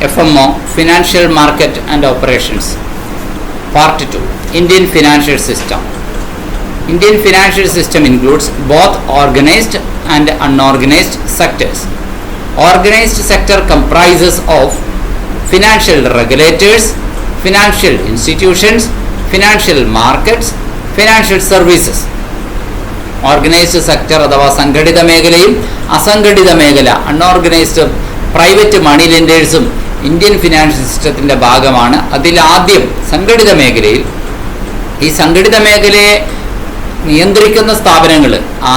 FMO Financial Market and Operations. Part 2 Indian Financial System. Indian financial system includes both organized and unorganized sectors. Organized sector comprises of financial regulators, financial institutions, financial markets, financial services. Organised sector അഥവാ സംഘടിത മേഖലയും അസംഘടിത മേഖല unorganised private മണി ലെൻഡേഴ്സും Indian financial സിസ്റ്റത്തിൻ്റെ ഭാഗമാണ്. അതിലാദ്യം സംഘടിത മേഖലയിൽ ഈ സംഘടിത മേഖലയെ നിയന്ത്രിക്കുന്ന സ്ഥാപനങ്ങൾ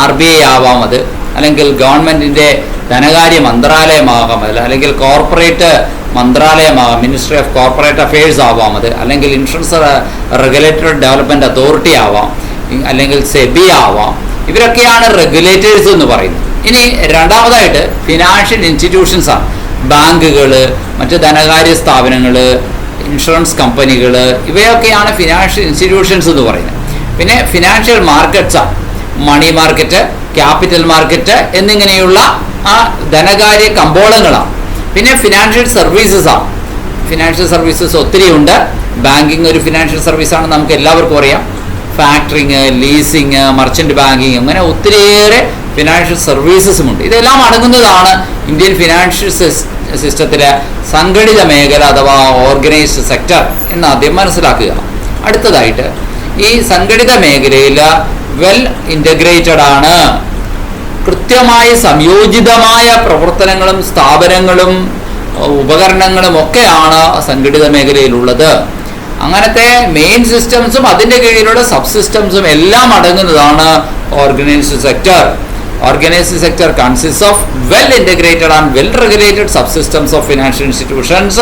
RBI ആവാം, അത് അല്ലെങ്കിൽ ഗവൺമെൻറ്റിൻ്റെ ധനകാര്യ മന്ത്രാലയമാകാം, അത് അല്ലെങ്കിൽ കോർപ്പറേറ്റ് മന്ത്രാലയമാകാം, മിനിസ്ട്രി ഓഫ് കോർപ്പറേറ്റ് അഫയേഴ്സ് ആവാം, അത് അല്ലെങ്കിൽ ഇൻഷുറൻസ് റെഗുലേറ്ററി ഡെവലപ്മെൻറ്റ് അതോറിറ്റി ആവാം, അല്ലെങ്കിൽ സെബി ആവാം. ഇവരൊക്കെയാണ് റെഗുലേറ്റേഴ്സ് എന്ന് പറയുന്നത്. ഇനി രണ്ടാമതായിട്ട് ഫിനാൻഷ്യൽ ഇൻസ്റ്റിറ്റ്യൂഷൻസ് ആണ്. ബാങ്കുകൾ, മറ്റ് ധനകാര്യ സ്ഥാപനങ്ങൾ, ഇൻഷുറൻസ് കമ്പനികൾ, ഇവയൊക്കെയാണ് ഫിനാൻഷ്യൽ ഇൻസ്റ്റിറ്റ്യൂഷൻസ് എന്ന് പറയുന്നത്. പിന്നെ ഫിനാൻഷ്യൽ മാർക്കറ്റ്സ് ആണ്. മണി മാർക്കറ്റ്, ക്യാപിറ്റൽ മാർക്കറ്റ് എന്നിങ്ങനെയുള്ള ആ ധനകാര്യ കമ്പോളങ്ങളാണ്. പിന്നെ ഫിനാൻഷ്യൽ സർവീസസ് ആണ്. ഫിനാൻഷ്യൽ സർവീസസ് ഒത്തിരി ഉണ്ട്. ബാങ്കിങ് ഒരു ഫിനാൻഷ്യൽ സർവീസാണ്, നമുക്ക് എല്ലാവർക്കും അറിയാം. ഫാക്ടറിങ്, ലീസിങ്, മർച്ചൻ്റ് ബാങ്കിങ്, അങ്ങനെ ഒത്തിരിയേറെ ഫിനാൻഷ്യൽ സർവീസസും ഉണ്ട്. ഇതെല്ലാം അടങ്ങുന്നതാണ് ഇന്ത്യൻ ഫിനാൻഷ്യൽ സിസ്റ്റത്തിലെ സംഘടിത മേഖല അഥവാ ഓർഗനൈസ്ഡ് സെക്ടർ എന്ന് ആദ്യം മനസ്സിലാക്കുക. അടുത്തതായിട്ട് ഈ സംഘടിത മേഖലയിൽ വെൽ ഇൻ്റഗ്രേറ്റഡ് ആണ്. കൃത്യമായി സംയോജിതമായ പ്രവർത്തനങ്ങളും സ്ഥാപനങ്ങളും ഉപകരണങ്ങളും ഒക്കെയാണ് സംഘടിത മേഖലയിലുള്ളത്. അങ്ങനത്തെ മെയിൻ സിസ്റ്റംസും അതിൻ്റെ കീഴിലുള്ള സബ് സിസ്റ്റംസും എല്ലാം അടങ്ങുന്നതാണ് organised sector. Organized sector consists of well integrated and well regulated subsystems of financial institutions,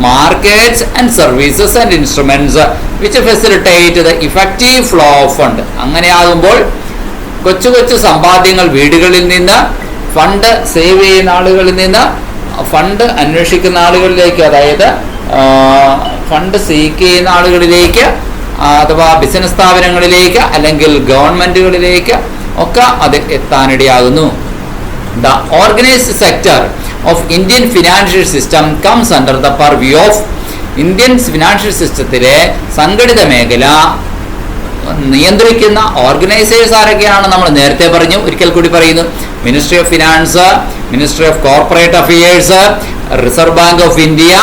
markets and services and instruments which facilitate the effective flow of fund. അങ്ങനെയാകുമ്പോൾ കൊച്ചു കൊച്ചു സമ്പാദ്യങ്ങൾ വീടുകളിൽ നിന്ന്, ഫണ്ട് സേവ് ചെയ്യുന്ന ആളുകളിൽ നിന്ന്, ഫണ്ട് അന്വേഷിക്കുന്ന ആളുകളിലേക്ക്, അതായത് ഫണ്ട് സീക്ക് ചെയ്യുന്ന ആളുകളിലേക്ക്, അഥവാ ബിസിനസ് സ്ഥാപനങ്ങളിലേക്ക് അല്ലെങ്കിൽ ഗവൺമെൻറ്റുകളിലേക്ക് ഒക്കെ അത് എത്താനിടയാകുന്നു. The organised sector of Indian financial system comes under the purview of Indian financial സിസ്റ്റത്തിലെ സംഘടിത മേഖല നിയന്ത്രിക്കുന്ന ഓർഗനൈസേഴ്സ് ആരൊക്കെയാണ് നമ്മൾ നേരത്തെ പറഞ്ഞു. ഒരിക്കൽ കൂടി പറയുന്നു: ministry of finance, ministry of corporate affairs, reserve Bank of India,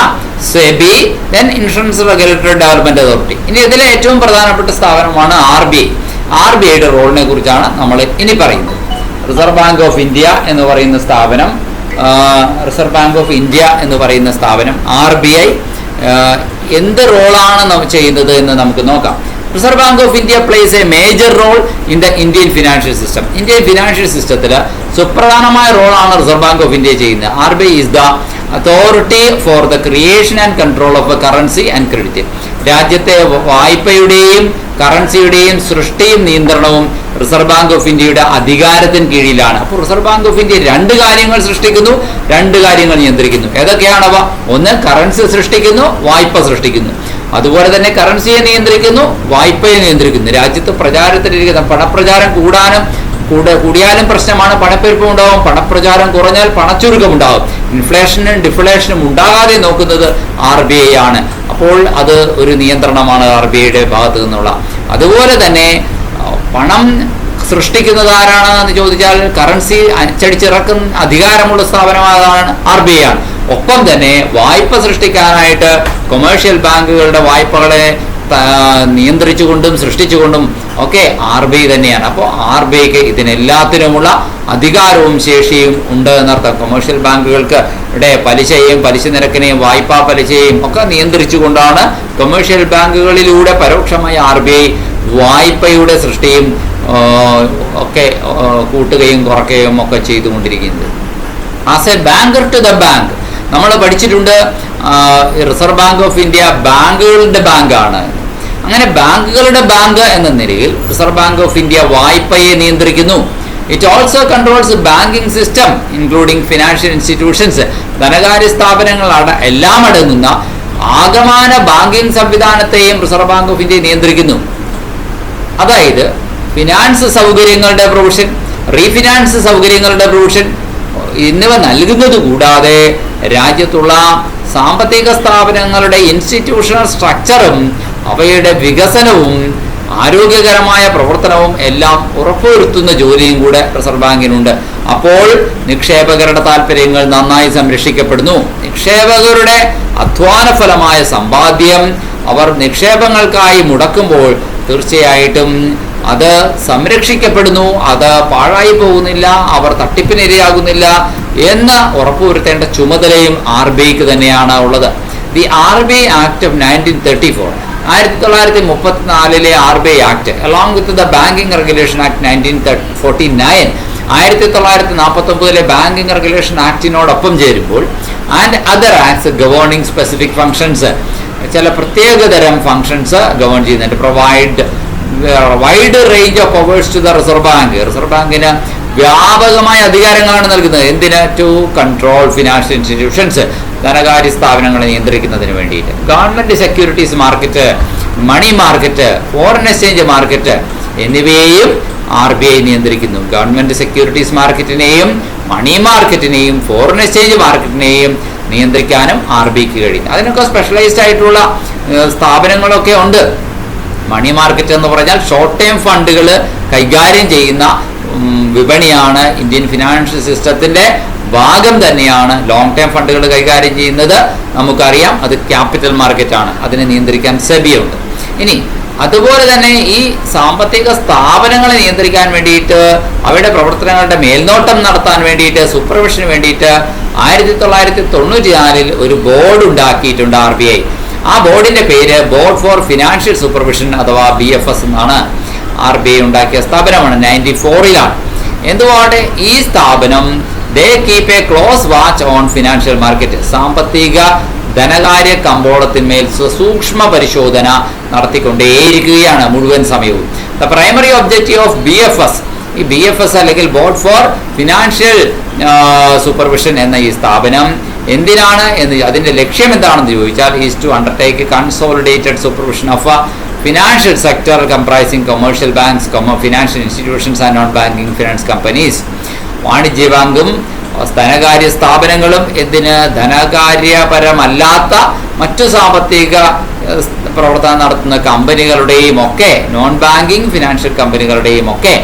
SEBI, then insurance regulatory development authority. ഇനി ഇതിലെ ഏറ്റവും പ്രധാനപ്പെട്ട സ്ഥാപനമാണ് RBI. RBIയുടെ റോളിനെ കുറിച്ചാണ് നമ്മൾ ഇനി പറയുന്നത്. റിസർവ് ബാങ്ക് ഓഫ് ഇന്ത്യ എന്ന് പറയുന്ന സ്ഥാപനം, റിസർവ് ബാങ്ക് ഓഫ് ഇന്ത്യ എന്ന് പറയുന്ന സ്ഥാപനം, RBI എന്ത് റോളാണ് ചെയ്യുന്നത് എന്ന് നമുക്ക് നോക്കാം. Reserve Bank of India plays a major role in the Indian financial system. Indian financial സിസ്റ്റത്തിൽ സുപ്രധാനമായ റോളാണ് റിസർവ് ബാങ്ക് ഓഫ് ഇന്ത്യ ചെയ്യുന്നത്. RBI is the authority for the creation and control of currency and credit. രാജ്യത്തെ വായ്പയുടെയും കറൻസിയുടെയും സൃഷ്ടിയും നിയന്ത്രണവും reserve Bank of ഇന്ത്യയുടെ അധികാരത്തിന് കീഴിലാണ്. അപ്പോൾ റിസർവ് ബാങ്ക് ഓഫ് ഇന്ത്യ രണ്ട് കാര്യങ്ങൾ സൃഷ്ടിക്കുന്നു, രണ്ട് കാര്യങ്ങൾ നിയന്ത്രിക്കുന്നു. ഏതൊക്കെയാണവ? ഒന്ന് കറൻസി സൃഷ്ടിക്കുന്നു, വായ്പ സൃഷ്ടിക്കുന്നു. അതുപോലെ തന്നെ കറൻസിയെ നിയന്ത്രിക്കുന്നു, വായ്പയെ നിയന്ത്രിക്കുന്നു. രാജ്യത്ത് പ്രചാരത്തിലിരിക്കുന്ന പണപ്രചാരം കൂടിയാലും പ്രശ്നമാണ്, പണപ്പെരുപ്പം ഉണ്ടാവും. പണപ്രചാരം കുറഞ്ഞാൽ പണച്ചുരുക്കമുണ്ടാകും. ഇൻഫ്ലേഷനും ഡിഫ്ലേഷനും ഉണ്ടാകാതെ നോക്കുന്നത് RBI ആണ്. അപ്പോൾ അത് ഒരു നിയന്ത്രണമാണ് RBIയുടെ ഭാഗത്ത് നിന്നുള്ള. അതുപോലെ തന്നെ പണം സൃഷ്ടിക്കുന്നത് ആരാണെന്ന് ചോദിച്ചാൽ കറൻസി അച്ചടിച്ചിറക്കുന്ന അധികാരമുള്ള സ്ഥാപനമാണ് RBI ആണ്. ഒപ്പം തന്നെ വായ്പ സൃഷ്ടിക്കാനായിട്ട് കൊമേഴ്ഷ്യൽ ബാങ്കുകളുടെ വായ്പകളെ നിയന്ത്രിച്ചുകൊണ്ടും സൃഷ്ടിച്ചുകൊണ്ടും ഒക്കെ RBI തന്നെയാണ്. അപ്പോൾ RBIക്ക് ഇതിനെല്ലാത്തിനുമുള്ള അധികാരവും ശേഷിയും ഉണ്ട് എന്നർത്ഥം. കൊമേഴ്ഷ്യൽ ബാങ്കുകൾക്ക് പലിശയെയും പലിശ നിരക്കിനെയും വായ്പാ പലിശയെയും ഒക്കെ നിയന്ത്രിച്ചുകൊണ്ടാണ് കൊമേഴ്ഷ്യൽ ബാങ്കുകളിലൂടെ പരോക്ഷമായി RBI വായ്പയുടെ സൃഷ്ടിയും ഒക്കെ കൂട്ടുകയും കുറയ്ക്കുകയും ഒക്കെ ചെയ്തുകൊണ്ടിരിക്കുന്നത്. As a banker to the bank നമ്മൾ പഠിച്ചിട്ടുണ്ട്. റിസർവ് ബാങ്ക് ഓഫ് ഇന്ത്യ ബാങ്കുകളുടെ ബാങ്കാണ്. അങ്ങനെ ബാങ്കുകളുടെ ബാങ്ക് എന്ന നിലയിൽ റിസർവ് ബാങ്ക് ഓഫ് ഇന്ത്യ വായ്പയെ നിയന്ത്രിക്കുന്നു. It also controls banking system including financial institutions. ധനകാര്യ സ്ഥാപനങ്ങൾ എല്ലാം അടങ്ങുന്ന ആകമാന ബാങ്കിങ് സംവിധാനത്തെയും റിസർവ് ബാങ്ക് ഓഫ് ഇന്ത്യ നിയന്ത്രിക്കുന്നു. അതായത് ഫിനാൻസ് സൗകര്യങ്ങളുടെ പ്രൊവിഷൻ, റീഫിനാൻസ് സൗകര്യങ്ങളുടെ പ്രൊവിഷൻ, എന്നിവ നൽകുന്നത് കൂടാതെ രാജ്യത്തുള്ള സാമ്പത്തിക സ്ഥാപനങ്ങളുടെ ഇൻസ്റ്റിറ്റ്യൂഷണൽ സ്ട്രക്ചറും അവയുടെ വികസനവും ആരോഗ്യകരമായ പ്രവർത്തനവും എല്ലാം ഉറപ്പുവരുത്തുന്ന ജോലിയും കൂടെ റിസർവ് ബാങ്കിനുണ്ട്. അപ്പോൾ നിക്ഷേപകരുടെ താല്പര്യങ്ങൾ നന്നായി സംരക്ഷിക്കപ്പെടുന്നു. നിക്ഷേപകരുടെ അധ്വാനഫലമായ സമ്പാദ്യം അവർ നിക്ഷേപങ്ങൾക്കായി മുടക്കുമ്പോൾ തീർച്ചയായിട്ടും അത് സംരക്ഷിക്കപ്പെടുന്നു, അത് പാഴായി പോകുന്നില്ല, അവർ തട്ടിപ്പിനിരയാകുന്നില്ല എന്ന് ഉറപ്പുവരുത്തേണ്ട ചുമതലയും RBIക്ക് തന്നെയാണ് ഉള്ളത്. The RBI act of 1934, 1934 RBI act along with the banking regulation act 1949, 1949 banking regulation ആക്ടിനോടൊപ്പം ചേരുമ്പോൾ and other acts governing specific functions, ചില പ്രത്യേകതരം ഫങ്ഷൻസ് ഗവേൺ ചെയ്യുന്നുണ്ട്. Provide wide range of powers to the Reserve Bank. Reserve ബാങ്കിന് വ്യാപകമായ അധികാരങ്ങളാണ് നൽകുന്നത്. എന്തിന്? To control financial institutions, ധനകാര്യ സ്ഥാപനങ്ങളെ നിയന്ത്രിക്കുന്നതിന് വേണ്ടിയിട്ട്. Government securities market, money market, foreign exchange market എന്നിവയെയും RBI നിയന്ത്രിക്കുന്നു. ഗവൺമെന്റ് സെക്യൂരിറ്റീസ് മാർക്കറ്റിനെയും മണി മാർക്കറ്റിനെയും ഫോറിൻ എക്സ്ചേഞ്ച് മാർക്കറ്റിനെയും നിയന്ത്രിക്കാനും RBIക്ക് കഴിയും. അതിനൊക്കെ സ്പെഷ്യലൈസ്ഡ് ആയിട്ടുള്ള സ്ഥാപനങ്ങളൊക്കെ ഉണ്ട്. മണി മാർക്കറ്റ് എന്ന് പറഞ്ഞാൽ ഷോർട്ട് ടേം ഫണ്ടുകൾ കൈകാര്യം ചെയ്യുന്ന വിപണിയാണ്. ഇന്ത്യൻ ഫിനാൻഷ്യൽ സിസ്റ്റത്തിന്റെ ഭാഗം തന്നെയാണ്. ലോങ് ടേം ഫണ്ടുകൾ കൈകാര്യം ചെയ്യുന്നത് നമുക്കറിയാം, അത് ക്യാപിറ്റൽ മാർക്കറ്റാണ്. അതിനെ നിയന്ത്രിക്കാൻ സെബി ഉണ്ട്. ഇനി അതുപോലെ തന്നെ ഈ സാമ്പത്തിക സ്ഥാപനങ്ങളെ നിയന്ത്രിക്കാൻ വേണ്ടിയിട്ട്, അവയുടെ പ്രവർത്തനങ്ങളുടെ മേൽനോട്ടം നടത്താൻ വേണ്ടിയിട്ട്, സൂപ്പർവിഷന് വേണ്ടിയിട്ട് 1994 ഒരു ബോർഡ് ഉണ്ടാക്കിയിട്ടുണ്ട് RBI. ആ ബോർഡിന്റെ പേര് ബോർഡ് ഫോർ ഫിനാൻഷ്യൽ സൂപ്പർവിഷൻ അഥവാ BFS എന്നാണ്. RBI ഉണ്ടാക്കിയ സ്ഥാപനമാണ്. 94 എന്തുകൊണ്ട് ഈ സ്ഥാപനം they keep a close watch on financial market, സാമ്പത്തിക ധനകാര്യ കമ്പോളത്തിന്മേൽ സൂക്ഷ്മ പരിശോധന നടത്തിക്കൊണ്ടേയിരിക്കുകയാണ് മുഴുവൻ സമയവും. The primary objective of BFS, ഈ BFS അല്ലെങ്കിൽ ബോർഡ് ഫോർ ഫിനാൻഷ്യൽ സൂപ്പർവിഷൻ എന്ന ഈ സ്ഥാപനം എന്തിനാണ് എന്ന്, അതിന്റെ ലക്ഷ്യം എന്താണെന്ന് ചോദിച്ചാൽ, is to undertake consolidated supervision of financial sector comprising commercial banks, financial institutions and non banking finance companies. വാണിജ്യ ബാങ്കും ധനകാര്യ സ്ഥാപനങ്ങളും എന്തിന്, ധനകാര്യപരമല്ലാത്ത മറ്റു സാമ്പത്തിക പ്രവർത്തനം നടത്തുന്ന കമ്പനികളുടെയും ഒക്കെ, നോൺ ബാങ്കിങ് ഫിനാൻഷ്യൽ കമ്പനികളുടെയും ഒക്കെ,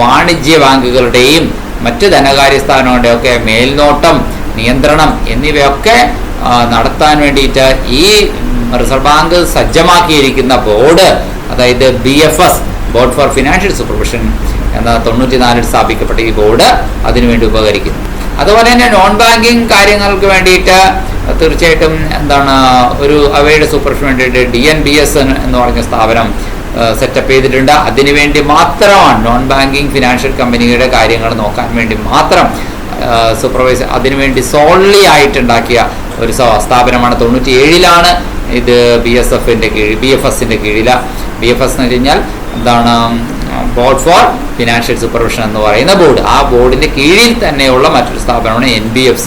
വാണിജ്യ ബാങ്കുകളുടെയും മറ്റ് ധനകാര്യ സ്ഥാപനങ്ങളുടെയും ഒക്കെ മേൽനോട്ടം, നിയന്ത്രണം എന്നിവയൊക്കെ നടത്താൻ വേണ്ടിയിട്ട് ഈ റിസർവ് ബാങ്ക് സജ്ജമാക്കിയിരിക്കുന്ന ബോർഡ്, അതായത് BFS board for financial supervision എന്ന 94 സ്ഥാപിക്കപ്പെട്ട ഈ ബോർഡ് അതിനുവേണ്ടി ഉപകരിക്കുന്നു. അതുപോലെ തന്നെ നോൺ ബാങ്കിങ് കാര്യങ്ങൾക്ക് വേണ്ടിയിട്ട് തീർച്ചയായിട്ടും എന്താണ് അവയുടെ സൂപ്പർവിഷൻ വേണ്ടിയിട്ട് DNBS എന്ന് പറഞ്ഞ സ്ഥാപനം സെറ്റപ്പ് ചെയ്തിട്ടുണ്ട്. അതിനുവേണ്ടി മാത്രമാണ്, നോൺ ബാങ്കിങ് ഫിനാൻഷ്യൽ കമ്പനിയുടെ കാര്യങ്ങൾ നോക്കാൻ വേണ്ടി മാത്രം സൂപ്പർവൈസർ അതിനുവേണ്ടി സോൾലി ആയിട്ടുണ്ടാക്കിയ ഒരു സ്ഥാപനമാണ്. 97 ഇത് BFSന്റെ കീഴിൽ. BFS എന്ന് വെച്ച് കഴിഞ്ഞാൽ എന്താണ്, ബോർഡ് ഫോർ ഫിനാൻഷ്യൽ സൂപ്പർവിഷൻ എന്ന് പറയുന്ന ബോർഡ്. ആ ബോർഡിന്റെ കീഴിൽ തന്നെയുള്ള മറ്റൊരു സ്ഥാപനമാണ് NBFC,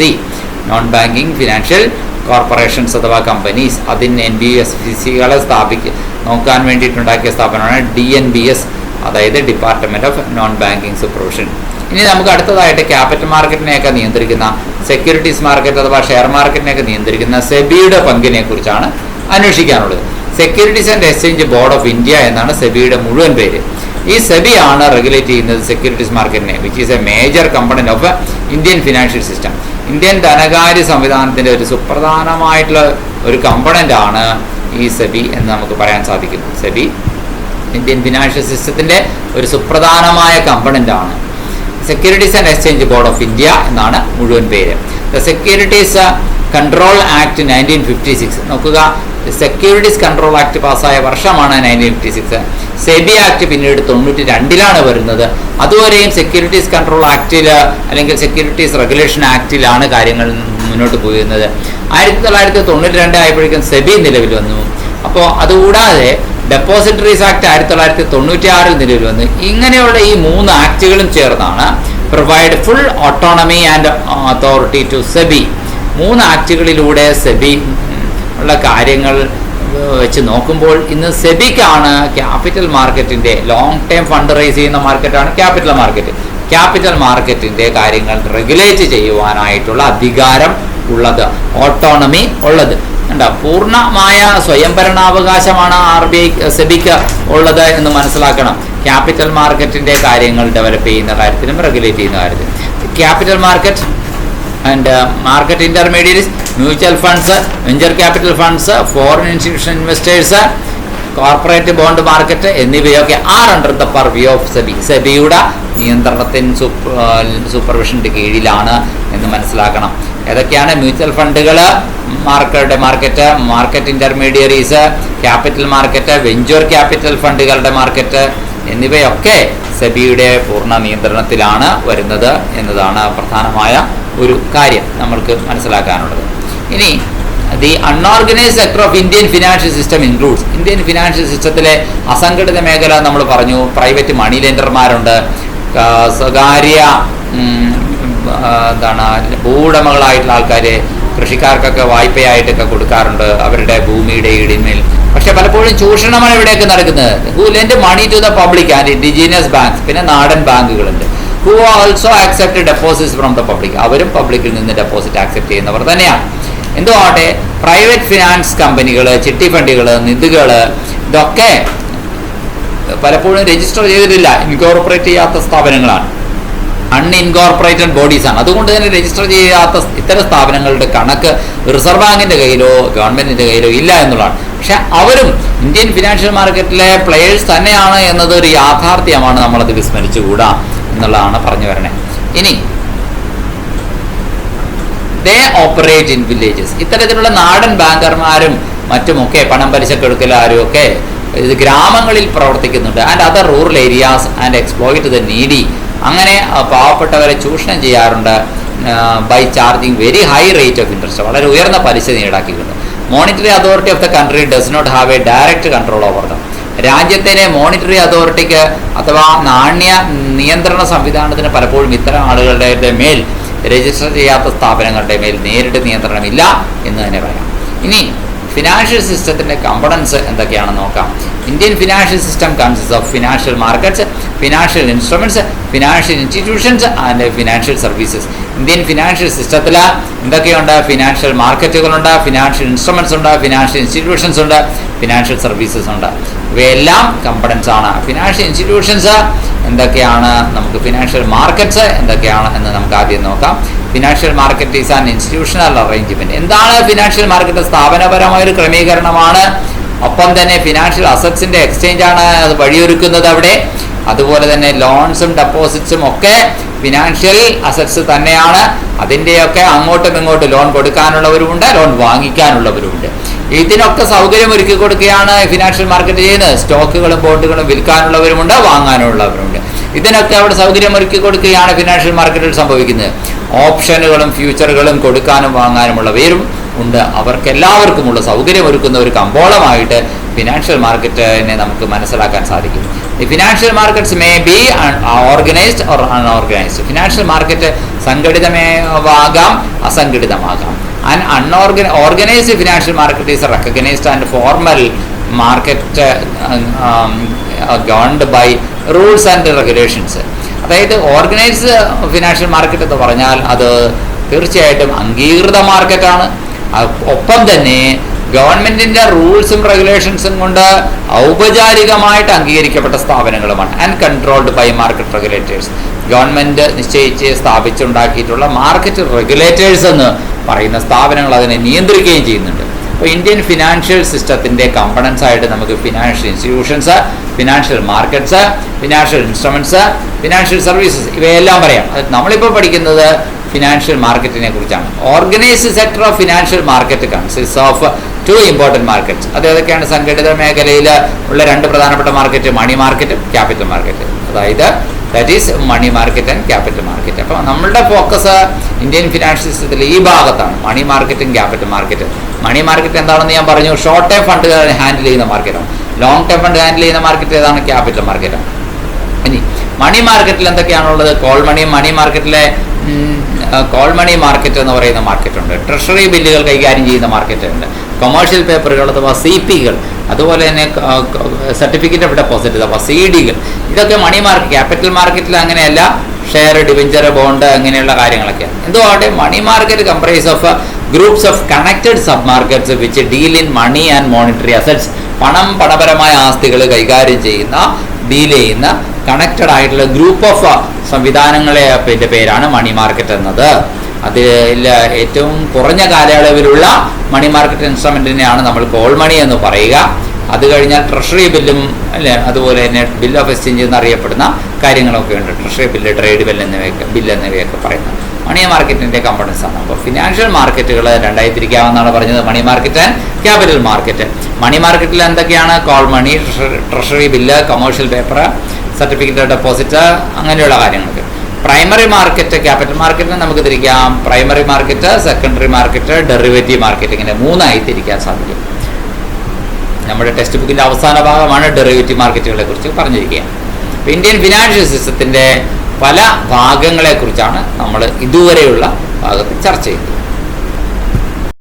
non banking financial corporations അഥവാ കമ്പനീസ്. അതിന് NBFCകളെ നോക്കാൻ വേണ്ടിയിട്ടുണ്ടാക്കിയ സ്ഥാപനമാണ് DNBS, അതായത് department of non banking supervision. ഇനി നമുക്ക് അടുത്തതായിട്ട് ക്യാപിറ്റൽ മാർക്കറ്റിനെയൊക്കെ നിയന്ത്രിക്കുന്ന, സെക്യൂരിറ്റീസ് മാർക്കറ്റ് അഥവാ ഷെയർ മാർക്കറ്റിനെയൊക്കെ നിയന്ത്രിക്കുന്ന സെബിയുടെ പങ്കിനെ കുറിച്ചാണ് അന്വേഷിക്കാനുള്ളത്. Securities and exchange board of India എന്നാണ് സെബിയുടെ മുഴുവൻ പേര്. ഈ സെബി ആണ് റെഗുലേറ്റ് ചെയ്യുന്നത് സെക്യൂരിറ്റീസ് മാർക്കറ്റിനെ, which is a major component of Indian financial system. Indian ധനകാര്യ സംവിധാനത്തിന്റെ ഒരു സുപ്രധാനമായിട്ടുള്ള ഒരു കമ്പണന്റ് ആണ് ഈ സെബി എന്ന് നമുക്ക് പറയാൻ സാധിക്കും. സെബി ഇന്ത്യൻ ഫിനാൻഷ്യൽ സിസ്റ്റത്തിന്റെ ഒരു സുപ്രധാനമായ കമ്പണന്റ് ആണ്. Securities and exchange board of India എന്നാണ് മുഴുവൻ പേര്. The securities control act 1956. നോക്കുക, സെക്യൂരിറ്റീസ് കൺട്രോൾ ആക്ട് പാസ്സായ വർഷമാണ് 1956. സെബി ആക്ട് പിന്നീട് 92 വരുന്നത്. അതുവരെയും സെക്യൂരിറ്റീസ് കൺട്രോൾ ആക്ടിൽ അല്ലെങ്കിൽ സെക്യൂരിറ്റീസ് റെഗുലേഷൻ ആക്ടിലാണ് കാര്യങ്ങൾ മുന്നോട്ട് പോയിരുന്നത്. 1992 ആയപ്പോഴേക്കും സെബി നിലവിൽ വന്നു. അപ്പോൾ അതുകൂടാതെ ഡെപ്പോസിറ്ററീസ് ആക്ട് 1996 നിലവിൽ വന്നു. ഇങ്ങനെയുള്ള ഈ 3 ആക്ടുകളും ചേർന്നാണ് provide full autonomy and authority to SEBI. 3 ആക്ടുകളിലൂടെ സെബി ഉള്ള കാര്യങ്ങൾ വെച്ച് നോക്കുമ്പോൾ ഇന്ന് സെബിക്കാണ് ക്യാപിറ്റൽ മാർക്കറ്റിന്റെ, ലോങ് ടേം ഫണ്ട് റൈസ് ചെയ്യുന്ന മാർക്കറ്റാണ് ക്യാപിറ്റൽ മാർക്കറ്റ്. ക്യാപിറ്റൽ മാർക്കറ്റിൻ്റെ കാര്യങ്ങൾ റെഗുലേറ്റ് ചെയ്യുവാനായിട്ടുള്ള അധികാരം ഉള്ളത്, ഓട്ടോണമി ഉള്ളത്. പൂർണ്ണമായ സ്വയംഭരണാവകാശമാണ് സെബിക്ക് ഉള്ളത് എന്ന് മനസ്സിലാക്കണം. ക്യാപിറ്റൽ മാർക്കറ്റിൻ്റെ കാര്യങ്ങൾ ഡെവലപ്പ് ചെയ്യുന്ന കാര്യത്തിലും റെഗുലേറ്റ് ചെയ്യുന്ന കാര്യത്തിലും. Capital market and market intermediaries, mutual funds, venture capital funds, foreign institution investors, corporate bond market എന്നിവയൊക്കെ are under the purview of SEBI. സെബിയുടെ നിയന്ത്രണത്തിന് സൂപ്പർവിഷൻ്റെ കീഴിലാണ് എന്ന് മനസ്സിലാക്കണം. ഏതൊക്കെയാണ്? മ്യൂച്വൽ ഫണ്ടുകൾ, market intermediaries, capital market, venture capital ഫണ്ടുകളുടെ മാർക്കറ്റ് എന്നിവയൊക്കെ സെബിയുടെ പൂർണ്ണ നിയന്ത്രണത്തിലാണ് വരുന്നത് എന്നതാണ് പ്രധാനമായ ഒരു കാര്യം നമ്മൾക്ക് മനസ്സിലാക്കാനുള്ളത്. ഇനി the unorganised sector of Indian financial system includes. Indian financial സിസ്റ്റത്തിലെ അസംഘടിത മേഖല നമ്മൾ പറഞ്ഞു. പ്രൈവറ്റ് മണി ലെൻഡർമാരുണ്ട്, സ്വകാര്യ ഭൂവുടമകളായിട്ടുള്ള ആൾക്കാർ കൃഷിക്കാർക്കൊക്കെ വായ്പയായിട്ടൊക്കെ കൊടുക്കാറുണ്ട് അവരുടെ ഭൂമിയുടെ ഇടിമേൽ. പക്ഷെ പലപ്പോഴും ചൂഷണമാണ് ഇവിടെയൊക്കെ നടക്കുന്നത്. Who lend money to the public and indigenous banks. പിന്നെ നാടൻ ബാങ്കുകളുണ്ട്. Who also accept deposits from the public. അവരും പബ്ലിക്കിൽ നിന്ന് ഡെപ്പോസിറ്റ് ആക്സെപ്റ്റ് ചെയ്യുന്നവർ തന്നെയാണ്. എന്തുവാട്ടെ, പ്രൈവറ്റ് ഫിനാൻസ് കമ്പനികൾ, ചിട്ടി ഫണ്ടുകൾ, നിധികൾ ഇതൊക്കെ പലപ്പോഴും രജിസ്റ്റർ ചെയ്തിട്ടില്ല, ഇൻകോർപ്പറേറ്റ് ചെയ്യാത്ത സ്ഥാപനങ്ങളാണ്, അൺഇൻകോർപ്പറേറ്റഡ് ബോഡീസാണ്. അതുകൊണ്ട് തന്നെ രജിസ്റ്റർ ചെയ്യാത്ത ഇത്തരം സ്ഥാപനങ്ങളുടെ കണക്ക് റിസർവ് ബാങ്കിൻ്റെ കയ്യിലോ ഗവൺമെൻറ്റിൻ്റെ കയ്യിലോ ഇല്ല എന്നുള്ളതാണ്. പക്ഷെ അവരും ഇന്ത്യൻ ഫിനാൻഷ്യൽ മാർക്കറ്റിലെ പ്ലെയേഴ്സ് തന്നെയാണ് എന്നതൊരു യാഥാർത്ഥ്യമാണ്, നമ്മളത് വിസ്മരിച്ചുകൂടാ എന്നുള്ളതാണ് പറഞ്ഞു വരണേ. ഇനി ദേ ഓപ്പറേറ്റ് ഇൻ വില്ലേജസ്. ഇത്തരത്തിലുള്ള നാടൻ ബാങ്കർമാരും മറ്റുമൊക്കെ പണം പലിശക്കെടുക്കലാരും ഒക്കെ ഇത് ഗ്രാമങ്ങളിൽ പ്രവർത്തിക്കുന്നുണ്ട്. And other rural areas and exploit the needy. അങ്ങനെ പാവപ്പെട്ടവരെ ചൂഷണം ചെയ്യാറുണ്ട് by charging very high rate of interest. വളരെ ഉയർന്ന പലിശ ഈടാക്കിയിട്ടുണ്ട്. Monetary authority of the country does not have a direct control over them. രാജ്യത്തിലെ മോണിറ്ററി അതോറിറ്റിക്ക് അഥവാ നാണ്യ നിയന്ത്രണ സംവിധാനത്തിന് പലപ്പോഴും ഇത്തരം ആളുകളുടെ മേൽ, രജിസ്റ്റർ ചെയ്യാത്ത സ്ഥാപനങ്ങളുടെ മേൽ നേരിട്ട് നിയന്ത്രണമില്ല എന്ന് തന്നെ പറയാം. ഇനി ഫിനാൻഷ്യൽ സിസ്റ്റത്തിൻ്റെ കമ്പണൻസ് എന്തൊക്കെയാണെന്ന് നോക്കാം. Indian financial system consist of financial markets, financial instruments, financial institutions and financial services. Indian financial സിസ്റ്റത്തിൽ എന്തൊക്കെയുണ്ട്? ഫിനാൻഷ്യൽ മാർക്കറ്റുകളുണ്ട്, ഫിനാൻഷ്യൽ ഇൻസ്ട്രുമെൻറ്റ്സ് ഉണ്ട്, ഫിനാൻഷ്യൽ ഇൻസ്റ്റിറ്റ്യൂഷൻസ് ഉണ്ട്, ഫിനാൻഷ്യൽ സർവീസസ് ഉണ്ട്. ഇവയെല്ലാം കമ്പണൻസ് ആണ്. ഫിനാൻഷ്യൽ ഇൻസ്റ്റിറ്റ്യൂഷൻസ് എന്തൊക്കെയാണ്, നമുക്ക് ഫിനാൻഷ്യൽ മാർക്കറ്റ്സ് എന്തൊക്കെയാണ് എന്ന് നമുക്ക് ആദ്യം നോക്കാം. Financial market is an institutional arrangement. എന്താണ് ഫിനാൻഷ്യൽ മാർക്കറ്റ്? സ്ഥാപനപരമായ ഒരു ക്രമീകരണമാണ്. ഒപ്പം തന്നെ ഫിനാൻഷ്യൽ അസറ്റ്സിൻ്റെ എക്സ്ചേഞ്ചാണ് അത് വഴിയൊരുക്കുന്നത് അവിടെ. അതുപോലെ തന്നെ ലോൺസും ഡെപ്പോസിറ്റ്സും ഒക്കെ ഫിനാൻഷ്യൽ അസറ്റ്സ് തന്നെയാണ്. അതിൻ്റെയൊക്കെ അങ്ങോട്ടും ഇങ്ങോട്ടും ലോൺ കൊടുക്കാനുള്ളവരുമുണ്ട്, ലോൺ വാങ്ങിക്കാനുള്ളവരുമുണ്ട്. ഇതിനൊക്കെ സൗകര്യം ഒരുക്കി കൊടുക്കുകയാണ് ഫിനാൻഷ്യൽ മാർക്കറ്റ് ചെയ്യുന്നത്. സ്റ്റോക്കുകളും ബോണ്ടുകളും വിൽക്കാനുള്ളവരുമുണ്ട്, വാങ്ങാനുള്ളവരുമുണ്ട്. ഇതിനൊക്കെ അവിടെ സൗകര്യം ഒരുക്കി കൊടുക്കുകയാണ് ഫിനാൻഷ്യൽ മാർക്കറ്റിൽ സംഭവിക്കുന്നത്. ഓപ്ഷനുകളും ഫ്യൂച്ചറുകളും കൊടുക്കാനും വാങ്ങാനുമുള്ളവരും ഉണ്ട്. അവർക്കെല്ലാവർക്കുമുള്ള സൗകര്യം ഒരുക്കുന്ന ഒരു കമ്പോളമായിട്ട് ഫിനാൻഷ്യൽ മാർക്കറ്റിനെ നമുക്ക് മനസ്സിലാക്കാൻ സാധിക്കും. ഈ financial markets may be organised or unorganised. Financial market സംഘടിതമാകാം, അസംഘടിതമാകാം. And organised financial market is recognised and formal market governed by rules and regulations. അതായത് ഓർഗനൈസ്ഡ് ഫിനാൻഷ്യൽ മാർക്കറ്റ് എന്ന് പറഞ്ഞാൽ അത് തീർച്ചയായിട്ടും അംഗീകൃത മാർക്കറ്റാണ്. ഒപ്പം തന്നെ ഗവൺമെൻറ്റിൻ്റെ റൂൾസും റെഗുലേഷൻസും കൊണ്ട് ഔപചാരികമായിട്ട് അംഗീകരിക്കപ്പെട്ട സ്ഥാപനങ്ങളുമാണ്. And controlled by market regulators. Government നിശ്ചയിച്ച് സ്ഥാപിച്ചുണ്ടാക്കിയിട്ടുള്ള മാർക്കറ്റ് റെഗുലേറ്റേഴ്സ് എന്ന് പറയുന്ന സ്ഥാപനങ്ങൾ അതിനെ നിയന്ത്രിക്കുകയും ചെയ്യുന്നുണ്ട്. അപ്പോൾ ഇന്ത്യൻ ഫിനാൻഷ്യൽ സിസ്റ്റത്തിൻ്റെ കമ്പണൻസ് ആയിട്ട് നമുക്ക് financial institutions, financial markets, financial instruments, financial services ഇവയെല്ലാം പറയാം. നമ്മളിപ്പോൾ പഠിക്കുന്നത് ഫിനാൻഷ്യൽ മാർക്കറ്റിനെ കുറിച്ചാണ്. Organised sector of financial market consist of two important markets. അത് ഏതൊക്കെയാണ്? സംഘടിത മേഖലയിൽ ഉള്ള രണ്ട് പ്രധാനപ്പെട്ട മാർക്കറ്റ്, മണി മാർക്കറ്റും ക്യാപിറ്റൽ മാർക്കറ്റ്. അതായത് that is money market and capital market. അപ്പോൾ നമ്മളുടെ ഫോക്കസ് ഇന്ത്യൻ ഫിനാൻഷ്യൽ സിസ്റ്റത്തിൽ ഈ ഭാഗത്താണ്, മണി മാർക്കറ്റും ക്യാപിറ്റൽ മാർക്കറ്റ്. മണി മാർക്കറ്റ് എന്താണെന്ന് ഞാൻ പറഞ്ഞു, ഷോർട്ട് ടൈം ഫണ്ട് ഹാൻഡിൽ ചെയ്യുന്ന മാർക്കറ്റാണ്. ലോങ് ടൈം ഫണ്ട് ഹാൻഡിൽ ചെയ്യുന്ന മാർക്കറ്റ് ഏതാണ്? ക്യാപിറ്റൽ മാർക്കറ്റാണ്. ഇനി മണി മാർക്കറ്റിൽ എന്തൊക്കെയാണുള്ളത്? കോൾ മണി, മണി മാർക്കറ്റിലെ കോൾ മണി മാർക്കറ്റ് എന്ന് പറയുന്ന മാർക്കറ്റുണ്ട്. ട്രഷറി ബില്ലുകൾ കൈകാര്യം ചെയ്യുന്ന മാർക്കറ്റുണ്ട്. കൊമേഴ്ഷ്യൽ പേപ്പറുകൾ അഥവാ CPകൾ, അതുപോലെ തന്നെ സർട്ടിഫിക്കറ്റ് ഓഫ് ഡെപ്പോസിറ്റ് അഥവാ CD കൾ, ഇതൊക്കെ മണി മാർക്കറ്റ്. ക്യാപിറ്റൽ മാർക്കറ്റിൽ അങ്ങനെയല്ല. ഷെയർ, ഡിബഞ്ചർ, ബോണ്ട് അങ്ങനെയുള്ള കാര്യങ്ങളൊക്കെയാണ്. എന്തുകൊണ്ട് money market comprise of groups of connected sub markets which deal in money and monetary assets. പണപരമായ ആസ്തികൾ കൈകാര്യം ചെയ്യുന്ന, ഡീൽ ചെയ്യുന്ന കണക്റ്റഡ് ആയിട്ടുള്ള ഗ്രൂപ്പ് ഓഫ് സംവിധാനങ്ങളെ പേരാണ് മണി മാർക്കറ്റ് എന്നത്. അതിൽ ഏറ്റവും കുറഞ്ഞ കാലയളവിലുള്ള മണി മാർക്കറ്റ് ഇൻസ്ട്രുമെൻറ്റിനെയാണ് നമ്മൾ കോൾ മണി എന്ന് പറയുക. അത് കഴിഞ്ഞാൽ ട്രഷറി ബില്ലും അല്ലേ, അതുപോലെ തന്നെ ബിൽ ഓഫ് എക്സ്ചേഞ്ച് എന്നറിയപ്പെടുന്ന കാര്യങ്ങളൊക്കെ ഉണ്ട്. ട്രഷറി ബില്ല്, ട്രേഡ് എന്നിവയൊക്കെ പറയുന്നത് മണി മാർക്കറ്റിൻ്റെ കമ്പണൻസ് ആണ്. അപ്പോൾ ഫിനാൻഷ്യൽ മാർക്കറ്റുകൾ രണ്ടായി തിരിക്കാമെന്നാണ് പറഞ്ഞത്, money market and capital market. Money മാർക്കറ്റിൽ എന്തൊക്കെയാണ്? Call money, treasury bill, commercial paper, certificate of deposit, അങ്ങനെയുള്ള കാര്യങ്ങൾക്ക്. പ്രൈമറി മാർക്കറ്റ്, ക്യാപിറ്റൽ മാർക്കറ്റിനെ നമുക്ക് തിരിക്കാം primary market, secondary market, derivative market, ഇങ്ങനെ മൂന്നായി തിരിക്കാൻ സാധിക്കും. നമ്മുടെ ടെക്സ്റ്റ് ബുക്കിൻ്റെ അവസാന ഭാഗമാണ് ഡെറിവേറ്റീവ് മാർക്കറ്റുകളെ കുറിച്ച് പറഞ്ഞിരിക്കുക. ഇന്ത്യൻ ഫിനാൻഷ്യൽ സിസ്റ്റത്തിൻ്റെ പല ഭാഗങ്ങളെക്കുറിച്ചാണ് നമ്മൾ ഇതുവരെയുള്ള ഭാഗത്ത് ചർച്ച ചെയ്തത്.